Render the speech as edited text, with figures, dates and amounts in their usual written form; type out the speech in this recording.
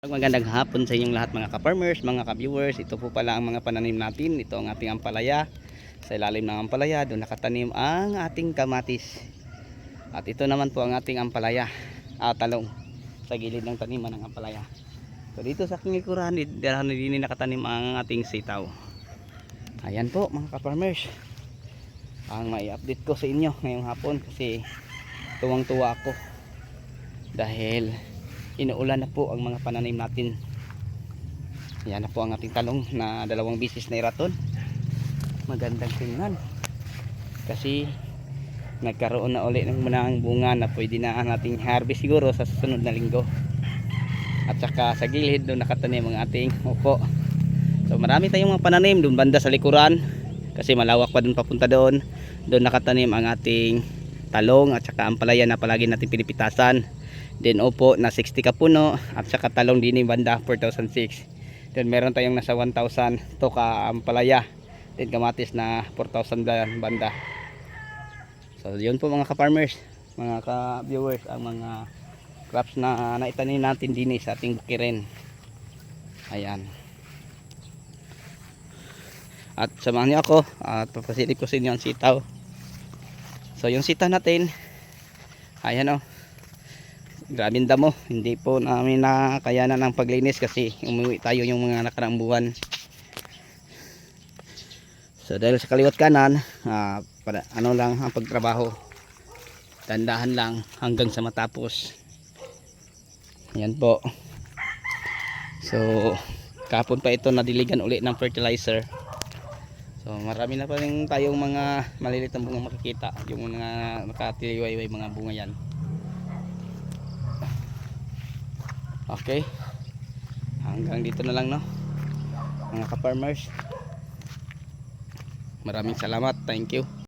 Magandang hapon sa inyong lahat mga ka-farmers, mga ka-viewers. Ito po pala ang mga pananim natin. Ito ang ating ampalaya. Sa ilalim ng ampalaya, doon nakatanim ang ating kamatis. At ito naman po ang ating ampalaya, talong sa gilid ng taniman ng ampalaya. So dito sa aking likuran, din nakatanim ang ating sitaw. Ayan po mga ka-farmers, ang may update ko sa inyo ngayong hapon kasi tuwang-tuwa ako dahil inuulan na po ang mga pananim natin. Yan na po ang ating talong na 2 bisis na iraton. Magandang tingnan kasi nagkaroon na uli ng munang bunga na pwede na nating harvest siguro sa susunod na linggo. At saka sa gilid doon nakatanim ang ating upo. So marami tayong mga pananim doon banda sa likuran kasi malawak pa doon papunta doon. Doon nakatanim ang ating talong at saka ampalaya na palagi natin pinipitasan. Then upo na 60 ka puno at saka talong din banda 4,006. Then meron tayong nasa 1,000 to ka ampalaya. Then kamatis na 4,000 banda. So yun po mga ka-farmers, mga ka-viewers, ang mga crops na naitanim natin din sa ating bukirin. Ayan. At samahan niyo ako at papasilip ko sa inyo ang sitaw. So yung sitaw natin, ayan o. Grabing damo, hindi po namin nakayanan ng paglinis kasi umuwi tayo yung mga nakaraang buwan. So dahil sa kaliwat kanan, ano lang ang pagtrabaho, tandahan lang hanggang sa matapos. Ayan po. So kapon pa ito nadiligan uli ng fertilizer. So marami na pa rin tayong mga maliliit na bunga makikita, yung mga nakatiliwayway mga bunga yan. Okay, hanggang dito na lang, no, mga ka-farmers. Maraming salamat, thank you.